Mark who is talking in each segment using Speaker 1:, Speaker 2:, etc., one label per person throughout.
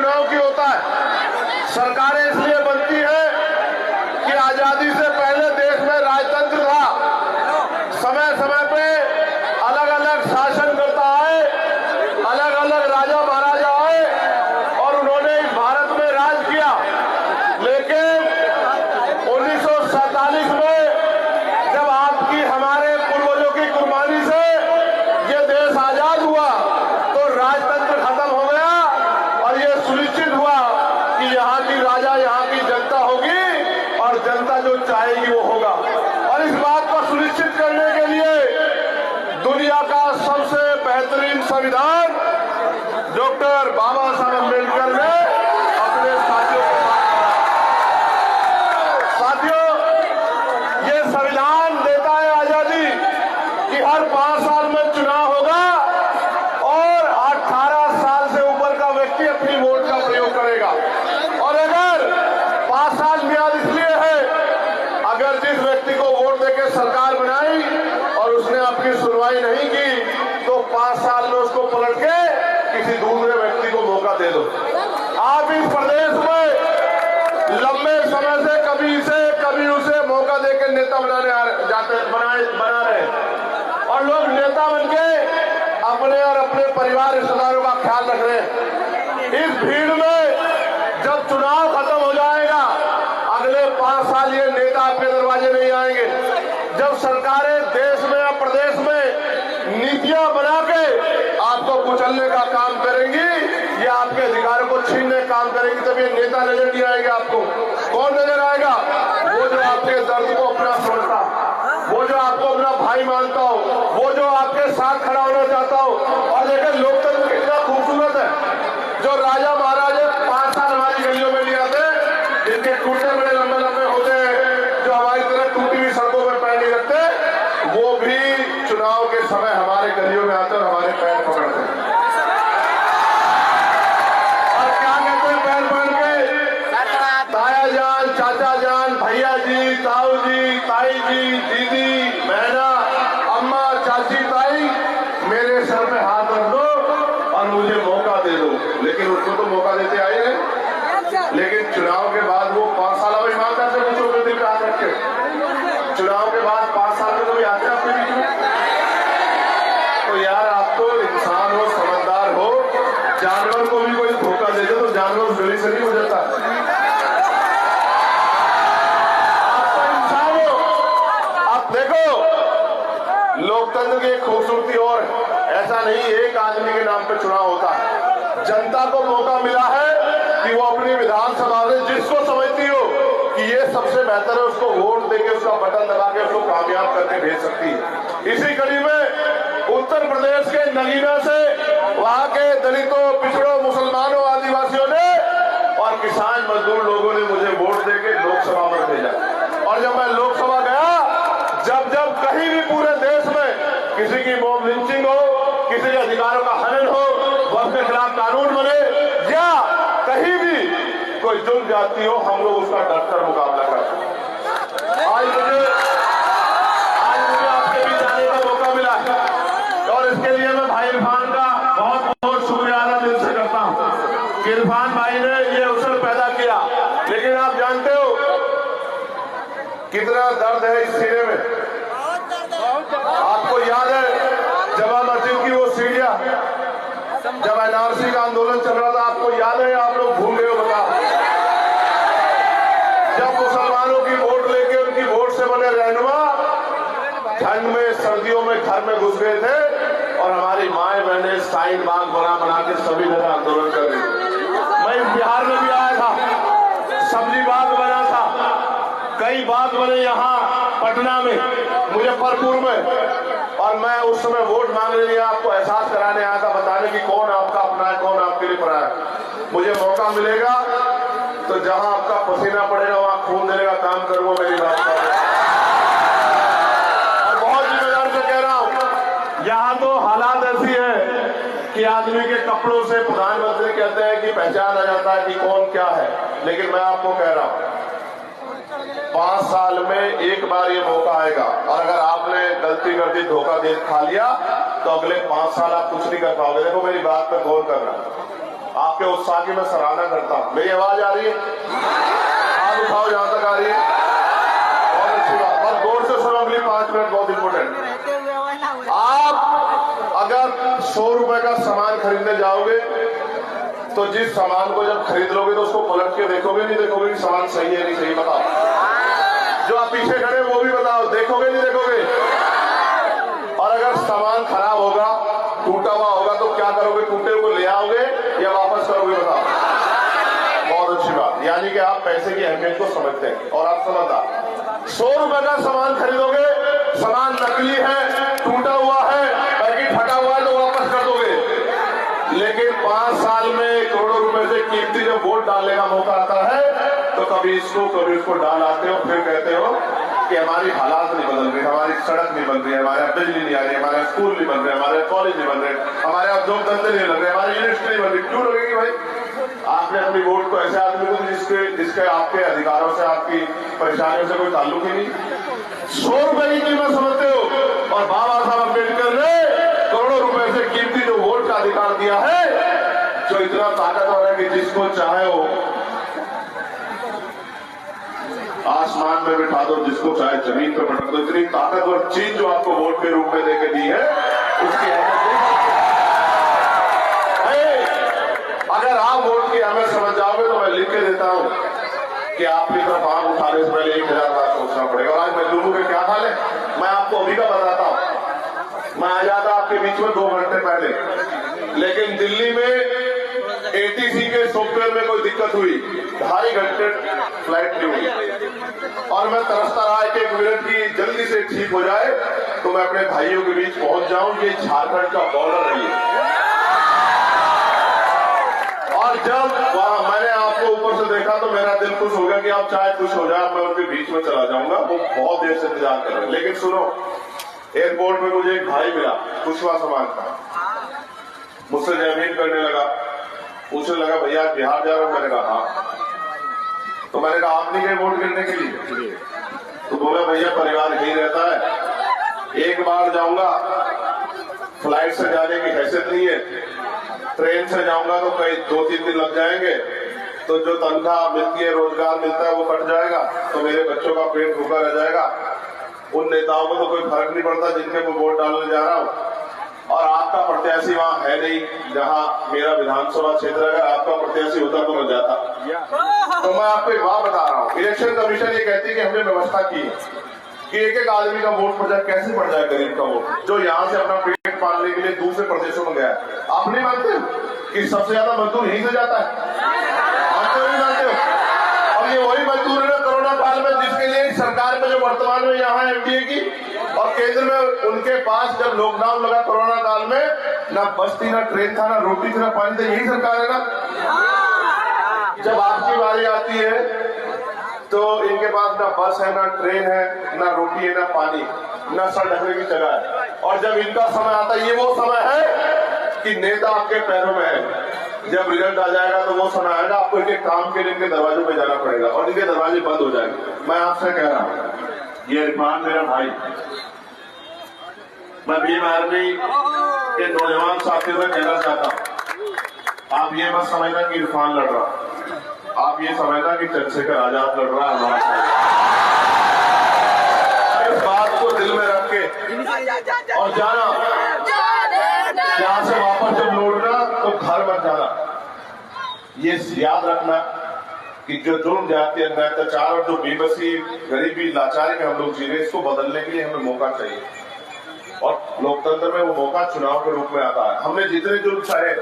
Speaker 1: चुनाव की होता है। सरकारें इसलिए बनती है कि आजादी से पहले देश में राजतंत्र था। समय समय पे अलग अलग शासनकर्ता आए, अलग अलग राजा महाराजा आए और उन्होंने इस भारत में राज किया। लेकिन 1947 में जब आपकी हमारे पूर्वजों की कुर्बानी से ये देश आजाद हुआ तो राजतंत्र खत्म हो गया और ये सुनिश्चित हुआ कि यहाँ की राजा यहाँ की जनता होगी और जनता जो चाहेगी वो होगा। और इस बात को सुनिश्चित करने के लिए दुनिया का सबसे बेहतरीन संविधान डॉक्टर बाबा साहब अम्बेडकर ने अपने साथियों के साथियों ये संविधान देता है आजादी कि हर 5 साल में चुनाव होगा और 18 साल से ऊपर का व्यक्ति अपनी वोट का प्रयोग करेगा। और अगर 5 साल मियाद इसलिए है, अगर जिस व्यक्ति को वोट देकर सरकार बनाई और उसने आपकी सुनवाई नहीं की तो 5 साल में उसको पलट के किसी दूसरे व्यक्ति को मौका दे दो। आप इस प्रदेश में लंबे समय से कभी उसे मौका देकर नेता बना रहे और लोग नेता बनके अपने और अपने परिवार रिश्तेदारों का ख्याल रख रहे हैं। इस भीड़ में जब चुनाव खत्म हो जाएगा, अगले 5 साल ये नेता आपके दरवाजे नहीं आएंगे। जब सरकारें देश में या प्रदेश में नीतियां बना के आपको कुचलने का काम करेंगी या आपके अधिकारों को छीनने का काम करेंगी, तब ये नेता नजर नहीं आएगा। आपको कौन नजर आएगा? वो जो आपके दर्द को अपना समझता, वो जो आपको अपना भाई मानता हो, वो जो आपके साथ खड़ा होना चाहता हो। और देखिए लोकतंत्र कितना खूबसूरत है। जो राजा महाराजा 5 साल हमारी गलियों में नहीं आते, जिनके टूटे बड़े लंबे लंबे होते हैं, जो हमारी तरह टूटी हुई सड़कों में पैर नहीं रखते, वो भी चुनाव के समय हमारे गलियों में आते और हमारे पैर पकड़ते हैं। और क्या कहते हैं पैर पकड़ के? ताया जान, चाचा जान, भैया जी, ताऊ जी, ताई जी, दीदी, बहना, अम्मा, चाची, ताई, मेरे सर पे हाथ रख दो और मुझे मौका दे दो। लेकिन उसको तो मौका देते आए हैं, लेकिन चुनाव के बाद वो 5 साल अब ईमानदार से पूछो अपने दिल पे हाथ रख के, चुनाव के बाद 5 साल में कभी आते हैं आपके बीच में? तो यार आप तो इंसान हो, समझदार हो, जानवर को भी कोई धोखा दे दे तो जानवर उस गली से नहीं हो जाता। आप तो इंसान हो। आप देखो लोकतंत्र की एक खूबसूरती और ऐसा नहीं एक आदमी के नाम पे चुनाव होता है। जनता को मौका मिला है कि वो अपनी विधानसभा में जिसको समझती हो कि ये सबसे बेहतर है, उसको वोट देके उसका बटन दबा के उसको कामयाब करके भेज सकती है। इसी कड़ी में उत्तर प्रदेश के नगीना से वहां के दलितों, पिछड़ों, मुसलमानों, आदिवासियों ने और किसान मजदूर लोगों ने मुझे वोट देके लोकसभा में भेजा। और जब मैं लोकसभा गया, जब कहीं भी पूरे देश में किसी की मॉब लिंचिंग हो, किसी के अधिकारों का हनन हो, वक्त के खिलाफ कानून बने या कहीं भी कोई जुर्म जाती हो, हम लोग उसका डटकर मुकाबला करते हैं। आज मुझे आपके बीच आने का मौका मिला और इसके लिए मैं भाई इरफान का बहुत बहुत शुक्रिया अदा दिल से करता हूँ कि इरफान भाई ने ये अवसर पैदा किया। लेकिन आप जानते हो कितना दर्द है इस सीने में। आपको याद है जमा मस्जिद की वो सीढ़ियां, जब एनआरसी का आंदोलन चल रहा था, आपको याद है? आप लोग भूल गए हो बता? जब मुसलमानों की वोट लेके उनकी वोट से बने रहनुमा ठंड में, सर्दियों में घर में घुस गए थे और हमारी माए बहनें साइन बाग बना के सभी जगह आंदोलन कर रही थी। मैं बिहार में भी आया था, सब्जी बाग बना था, कई बाग बने यहाँ पटना में, मुजफ्फरपुर में। और मैं उस समय वोट मांगने लिए आपको एहसास कराने आया था, बताने की कौन आपका अपना है, कौन आपके लिए पराया है। मुझे मौका मिलेगा तो जहां आपका पसीना पड़ेगा वहां खून देने का काम करूंगा। मेरी बात और बहुत जिम्मेदार से कह रहा हूं, यहाँ तो हालात ऐसी है कि आदमी के कपड़ों से प्रधानमंत्री कहते हैं कि पहचाना जाता है कि कौन क्या है। लेकिन मैं आपको कह रहा हूं 5 साल में एक बार ये मौका आएगा और अगर आपने गलती कर दी, धोखा दे खा लिया तो अगले 5 साल आप कुछ नहीं कर पाओगे। देखो मेरी बात पर गौर करना, आपके उत्साह की मैं सराहना करता हूं। मेरी आवाज आ रही है? हाथ उठाओ जहां तक आ रही है। बहुत अच्छी बात। बहुत गौर से सुनो, अगली 5 मिनट बहुत इंपॉर्टेंट। आप अगर 100 रुपए का सामान खरीदने जाओगे तो जिस सामान को जब खरीद लोगे तो उसको पलट के देखोगे नहीं देखोगे कि सामान सही है नहीं सही? बताओ। जो आप पीछे खड़े वो भी बताओ, देखोगे नहीं देखोगे? और अगर सामान खराब होगा, टूटा हुआ होगा तो क्या करोगे? टूटे को ले आओगे या वापस करोगे? बताओ। बहुत अच्छी बात, यानी कि आप पैसे की अहमियत को समझते हैं और आप समझदार। 100 रुपए का सामान खरीदोगे, सामान नकली है, टूटा हुआ है, पैकेट फटा हुआ है तो वापस कर दोगे। लेकिन 5 साल में करोड़ों रुपए से कीमती जब वोट डालने का मौका आता है तो कभी इसको कभी उसको डाल आते हो, फिर कहते हो कि हमारी हालात नहीं बदल रही, हमारी सड़क नहीं बन रही है, हमारे यहाँ बिजली नहीं आ रही, हमारे स्कूल नहीं बन रहे, हमारे कॉलेज नहीं बन रहे, हमारे यहाँ उद्योग धंधे नहीं लग रहे, हमारी यूनिवर्सिटी नहीं बन रही। क्यों लगेगी भाई? आपने अपनी वोट को ऐसे आदमी को जिसके आपके अधिकारों से, आपकी परेशानियों से कोई ताल्लुक ही नहीं। 100 रुपए की कीमत समझते हो और बाबा साहब अम्बेडकर ने करोड़ों रुपए से कीमती जो वोट का अधिकार दिया है, जो इतना ताकतवर है कि जिसको चाहे वो आसमान में बिठा दो, जिसको चाहे जमीन पर पटक दो। इतनी ताकतवर चीज जो आपको वोट के रूप में देके दी है, उसकी अगर आप वोट की अहमियत समझ जाओगे तो मैं लिख के देता हूं कि आपकी तरफ आंख उठाने से पहले 1000 बार सोचना पड़ेगा। और आज मैं लोगों के क्या हाल है मैं आपको अभी का बताता हूं। मैं आ जाता आपके बीच में 2 घंटे पहले, लेकिन दिल्ली में एटीसी के सॉफ्टवेयर में कोई दिक्कत हुई, 2.5 घंटे फ्लाइट नहीं हुई और मैं तरसता रहा कि 1 मिनट की जल्दी से ठीक हो जाए तो मैं अपने भाइयों के बीच पहुंच जाऊं। ये झारखंड का बॉर्डर है ये। और जब वहां मैंने आपको ऊपर से देखा तो मेरा दिल खुश हो गया कि आप चाहे खुश हो जाए, मैं उनके बीच में चला जाऊंगा। वो बहुत देर से इंतजार कर रहे हैं। लेकिन सुनो, एयरपोर्ट में मुझे एक भाई मिला, कुशवा समाज का, मुझसे जयमीन करने लगा, पूछने लगा भैया बिहार जा रहा हूं? मैंने कहा हाँ। तो मैंने कहा आप नहीं गए वोट गिरने के लिए? तो बोला भैया परिवार यही रहता है, एक बार जाऊंगा, फ्लाइट से जाने की हैसियत नहीं है, ट्रेन से जाऊंगा तो कई 2-3 दिन लग जाएंगे, तो जो तनख्वाह मिलती है, रोजगार मिलता है वो कट जाएगा, तो मेरे बच्चों का पेट भूखा रह जाएगा। उन नेताओं को तो कोई फर्क नहीं पड़ता जिनके को वोट डालने जा रहा हूं। और आपका प्रत्याशी वहां है नहीं जहां मेरा विधानसभा क्षेत्र है। आपका प्रत्याशी होता तो मैं जाता। तो मैं आपको एक बात बता रहा हूं, इलेक्शन कमीशन ये कहती है कि हमने व्यवस्था की है कि एक आदमी का वोट पड़ जाए। कैसे पड़ जाए गरीब का वोट, जो यहाँ से अपना पेट पालने के लिए दूसरे प्रदेशों में गया है? आप नहीं मानते कि सबसे ज्यादा मजदूर यहीं से जाता है? मानते हो नहीं मानते हो? और ये वही मजदूर है ना कोरोना काल में, जिसके लिए सरकार में जो वर्तमान में यहाँ एनडीए की और केंद्र में, उनके पास जब लॉकडाउन लगा कोरोना काल में, ना बस थी, ना ट्रेन था, ना रोटी थी, ना पानी था। यही सरकार है ना। जब आपकी बारी आती है तो इनके पास ना बस है, ना ट्रेन है, ना रोटी है, ना पानी, ना सर ढकने की जगह है। और जब इनका समय आता है, ये वो समय है कि नेता आपके पैरों में है। जब रिजल्ट आ जाएगा तो वो समय आएगा, आपको इनके काम के लिए इनके दरवाजों पे जाना पड़ेगा और इनके दरवाजे बंद हो जाएंगे। मैं आपसे कह रहा हूं, ये इरफान मेरा भाई, मैं भीम आर्मी के नौजवान साथियों से कहना चाहता हूं, आप ये मत समझना कि इरफान लड़ रहा, आप ये समझना कि चंद्रशेखर आजाद लड़ रहा है हमारा साथ। इस बात को दिल में रख के और जाना, यहां से वापस जब लौटना तो घर मत जाना। ये याद रखना कि जो जुर्म जाति अत्याचार और जो बेबसी, गरीबी, लाचारी में हम लोग जी रहे, इसको बदलने के लिए हमें मौका चाहिए। और लोकतंत्र में वो मौका चुनाव के रूप में आता है। हमने जितने जुर्म सहे,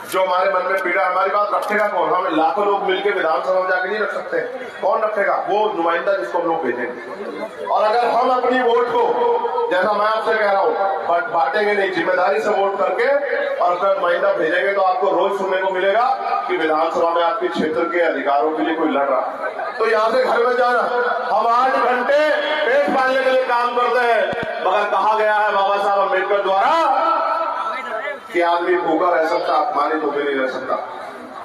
Speaker 1: जो हमारे मन में पीड़ा, हमारी बात रखेगा कौन? हम लाखों लोग मिलकर विधानसभा में जाके नहीं रख सकते। कौन रखेगा? वो नुमाइंदा जिसको हम लोग भेजेंगे। और अगर हम अपनी वोट को, जैसा मैं आपसे कह रहा हूँ, बांटेंगे नहीं, जिम्मेदारी से वोट करके और अपना नुमाइंदा भेजेंगे, तो आपको रोज सुनने को मिलेगा कि विधानसभा में आपके क्षेत्र के अधिकारों के लिए कोई लड़ रहा। तो यहाँ से घर में जाना, हम 8 घंटे पेट पालने के लिए काम करते हैं, मगर कहा गया है बाबा साहब अम्बेडकर द्वारा कि आदमी भूखा रह सकता, अपमानित होकर नहीं रह सकता।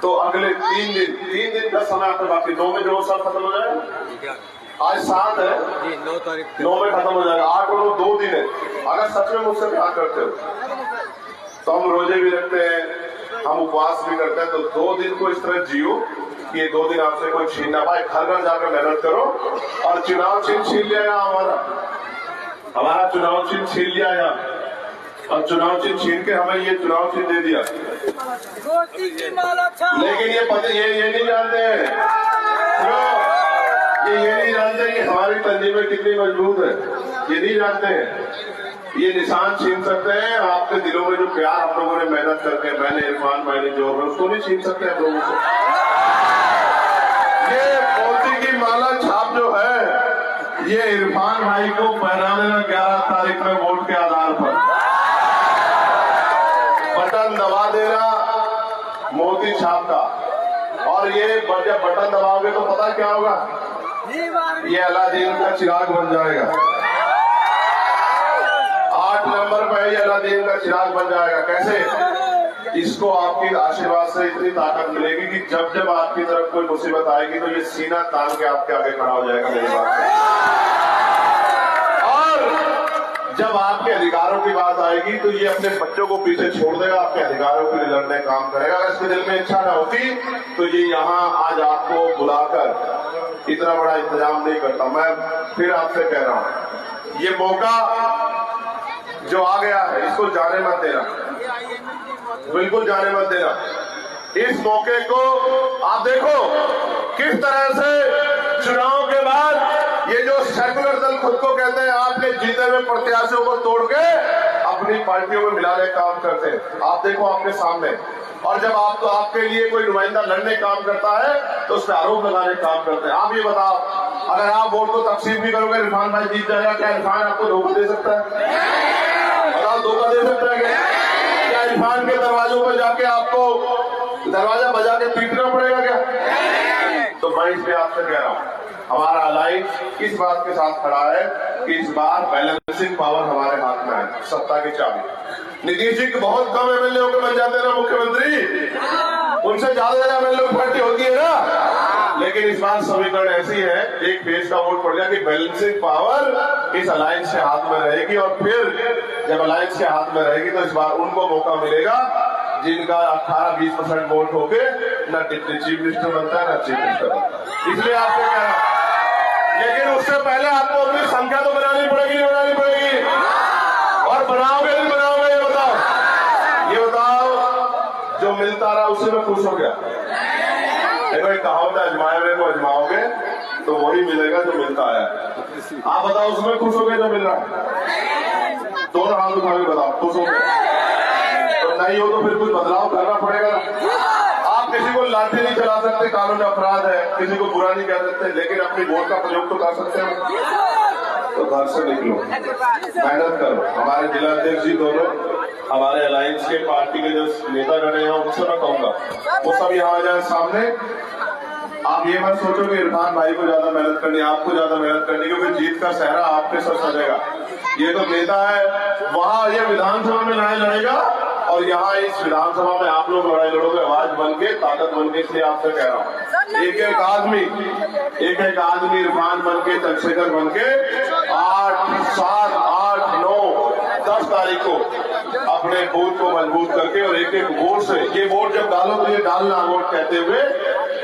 Speaker 1: तो अगले 3 दिन का समय आपके बाकी, 9 में जो साल खत्म हो जाएगा। आज 7 है, 9 में खत्म हो जाएगा। 8 और 2 दिन है। अगर सच में मुझसे प्यार करते हो तो हम रोजे भी रखते हैं, हम उपवास भी करते हैं, तो 2 दिन को इस तरह जियो कि ये 2 दिन आपसे कोई छीन ना पाए। घर घर जाकर मेहनत करो और चुनाव चिन्ह छीन लिया हमारा चुनाव चिन्ह छीन लिया यहाँ, और चुनाव चिन्ह छीन के हमें ये चुनाव चिन्ह दे दिया। लेकिन ये पता ये नहीं जानते हैं, ये नहीं जानते कि हमारी तंजीमें कितनी मजबूत है, ये नहीं जानते हैं। ये निशान छीन सकते हैं आपके दिलों में जो प्यार आप लोगों ने मेहनत करके, मैंने इरफान मैंने जो उसको नहीं छीन सकते हैं लोगों से। ये मोती की माला छाप जो है, ये इरफान भाई को पहना देना 11 तारीख में वोट के आधार पर, बटन दबा देना मोती छाप का। और ये जब बटन दबाओगे तो पता क्या होगा, ये अलादीन का चिराग बन जाएगा। 8 नंबर पर ये अलादीन का चिराग बन जाएगा। कैसे? इसको आपकी आशीर्वाद से इतनी ताकत मिलेगी कि जब जब आपकी तरफ कोई मुसीबत आएगी तो ये सीना तान के आपके आगे खड़ा हो जाएगा मेरी बात से। और जब आपके अधिकारों की बात आएगी तो ये अपने बच्चों को पीछे छोड़ देगा, आपके अधिकारों के लिए लड़ने काम करेगा। अगर इसके दिल में इच्छा न होती तो ये यहाँ आज आपको बुलाकर इतना बड़ा इंतजाम नहीं करता। मैं फिर आपसे कह रहा हूं, ये मौका जो आ गया है इसको जाने मत देना, बिल्कुल जाने मत देना। इस मौके को आप देखो किस तरह से चुनाव के बाद ये जो सेकुलर दल खुद को कहते हैं, आपके जीते हुए प्रत्याशियों को तोड़ के अपनी पार्टियों में मिलाने का काम करते हैं। आप देखो आपके सामने। और जब आपके लिए कोई नुमाइंदा लड़ने काम करता है तो उस पर आरोप लगाने का काम करते हैं। आप ये बताओ, अगर आप वोट को तकसीम भी करोगे, इरफान भाई जीत जाएगा, क्या इरफान आपको धोखा दे सकता है? बताओ, धोखा दे सकता है क्या इरफान के दरवाजों पर जाके आपको दरवाजा बजा के पीटना पड़ेगा क्या? तो मैं इसलिए आपसे कह रहा हूं, हमारा अलायंस इस बात के साथ खड़ा है कि इस बार बैलेंसिंग पावर हमारे हाथ में है, सत्ता की चाबी। नीतीश जी बहुत कम एमएलए होकर बन जाते हैं ना मुख्यमंत्री, उनसे ज्यादा एमएलए पार्टी होती है ना। लेकिन इस बार समीकरण ऐसी है, एक फेज का वोट पड़ गया कि बैलेंसिंग पावर इस अलायंस के हाथ में रहेगी। और फिर जब अलायंस के हाथ में रहेगी तो इस बार उनको मौका मिलेगा जिनका 18-20% वोट होके न डिप्टी चीफ मिनिस्टर बनता है, न चीफ मिनिस्टर बनता है। इसलिए आपको कह रहा हूं, लेकिन उससे पहले आपको अपनी संख्या तो बनानी पड़ेगी, नहीं बनानी पड़ेगी? और बनाओगे नहीं बनाओगे, ये बताओ। जो मिलता रहा उसी में खुश हो गया। देखो एक कहावत है, अजमाए हुए को अजमाओगे तो वही मिलेगा जो मिलता है। आप बताओ, उसमें खुश हो गए जो मिल रहा है? दोनों हाथ उठा के बताओ, खुश हो गए? तो नहीं हो तो फिर कुछ बदलाव करना पड़ेगा ना। आप किसी को लाठी नहीं चला सकते, कानून अपराध है, किसी को बुरा नहीं कह सकते, लेकिन अपनी वोट का प्रयोग तो कर सकते हो। तो घर से निकलो, मेहनत करो। हमारे जिला अध्यक्ष जी दोनों, हमारे अलायंस के पार्टी के जो नेता गणे हैं उनसे मैं कहूंगा वो सब यहाँ आ जाए सामने। आप ये मत सोचो कि इरफान भाई को ज्यादा मेहनत करनी, आपको ज्यादा मेहनत करनी, क्योंकि जीत का सहरा आपके सर सजेगा। ये तो नेता है, वहां ये विधानसभा में लड़ाई लड़ेगा और यहाँ इस विधानसभा में आप लोग लड़ाई लड़ोगे, आवाज बन के, ताकत बन के। इसलिए आपसे कह रहा हूँ, एक एक आदमी इरफान बन के, चंद्रशेखर बन के 8, 7, 8, 9, 10 तारीख को अपने बूथ को मजबूत करके और एक एक वोट से, ये वोट जब डालो तो ये डालना वोट कहते हुए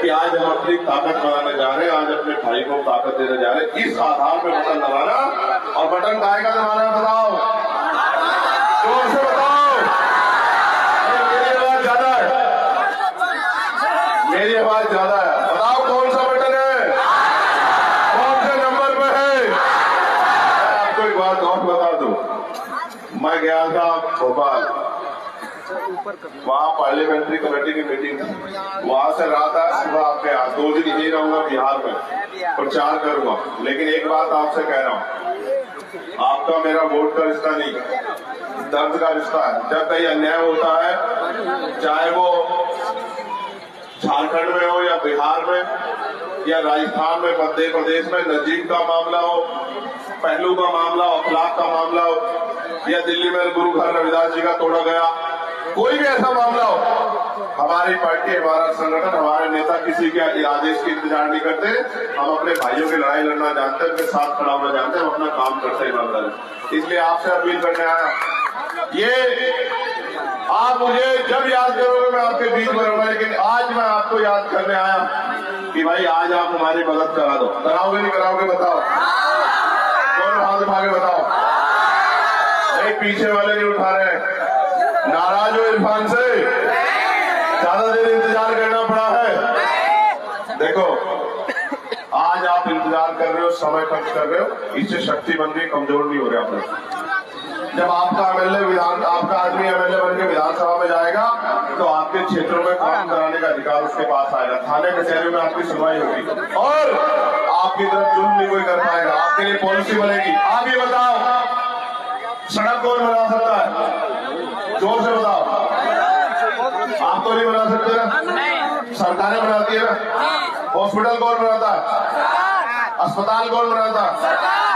Speaker 1: कि आज हम अपनी ताकत बनाने जा रहे हैं, आज अपने भाई को ताकत देने जा रहे हैं। इस आधार पे बटन दबाना। और बटन गाय का दबाना है, बताओ, जोर से बताओ। मेरी आवाज ज्यादा है, मेरी आवाज ज्यादा है। बताओ कौन सा बटन है, कौन से नंबर पे है? मैं आपको एक बात और बता दूं, मैं गया था भोपाल, वहाँ पार्लियामेंट्री कमेटी की मीटिंग थी। वहां से रात आज सुबह आपके यहाँ 2 दिन यही रहूंगा, बिहार में प्रचार करूंगा। लेकिन एक बात आपसे कह रहा हूँ, आपका मेरा वोट का रिश्ता नहीं, दर्द का रिश्ता है। जब कहीं अन्याय होता है, चाहे वो झारखंड में हो या बिहार में या राजस्थान में, मध्य प्रदेश में नजीक का मामला हो, पहलू का मामला हो, अखलाक का मामला हो, या दिल्ली में गुरु घर रविदास जी का तोड़ा गया, कोई भी ऐसा मामला हो, हमारी पार्टी, हमारा संगठन, हमारे नेता किसी के आदेश की इंतजार नहीं करते। हम अपने भाइयों की लड़ाई लड़ना जानते हैं, उनके साथ खड़ा होना जानते हैं, हम अपना काम करते हैं ईमानदारी। इसलिए आपसे अपील करने आया, ये आप मुझे जब याद करोगे मैं आपके बीच में रहूंगा, लेकिन आज मैं आपको याद करने आया कि भाई आज आप हमारी मदद करा दो। कराओगे नहीं कराओगे बताओ? कौन हाथ उठा के बताओ? एक पीछे वाले नहीं उठा रहे हैं। नाराज हो इरफान से? ज्यादा देर इंतजार करना पड़ा है। देखो आज आप इंतजार कर रहे हो, समय खर्च कर रहे हो, इससे शक्ति बन गई, कमजोर नहीं हो रहे आप लोग। जब आपका आपका आदमी एमएलए बन के विधानसभा में जाएगा तो आपके क्षेत्रों में काम कराने का अधिकार उसके पास आएगा। थाने कचहरी में आपकी सुनवाई होगी और आपकी तरफ जुल्म नहीं कोई कर पाएगा। आपके लिए पॉलिसी बनेगी। आप ये बताओ, सड़क कौन बना सकता है? जोर से बताओ। आप तो नहीं बना सकते ना, सरकारें बनाती है ना। हॉस्पिटल कौन बनाता है? अस्पताल कौन बनाता है?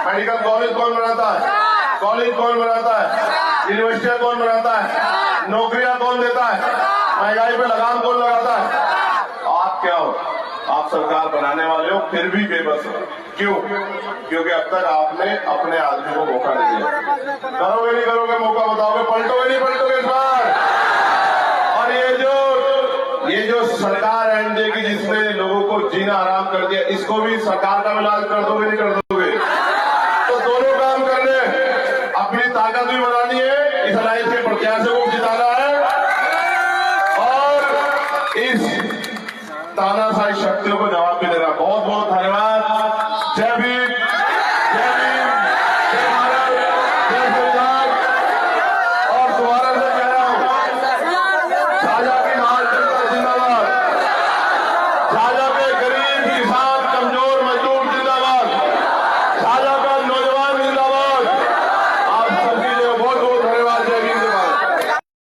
Speaker 1: मेडिकल कॉलेज कौन बनाता है? कॉलेज कौन बनाता है? यूनिवर्सिटियां कौन बनाता है? नौकरियां कौन देता है? महंगाई पे लगाम कौन लगाता है? आप क्या हो? आप सरकार बनाने वाले हो, फिर भी बेबस हो। क्यों? क्योंकि अब तक आपने अपने आदमी को मौका नहीं दिया। करोगे नहीं करोगे मौका बताओगे? पलटोगे नहीं पलटोगे इस बार? और ये जो सरकार एनडीए की जिसने लोगों को जीना आराम कर दिया, इसको भी सरकार का इलाज कर दोगे नहीं कर दोगे? तो दोनों काम करने, अपनी ताकत भी बनानी है, इस अलायंस के प्रत्याशियों को जिताना है और इस तानाशाही शक्तियों को जवाब भी देना। बहुत बहुत धन्यवाद।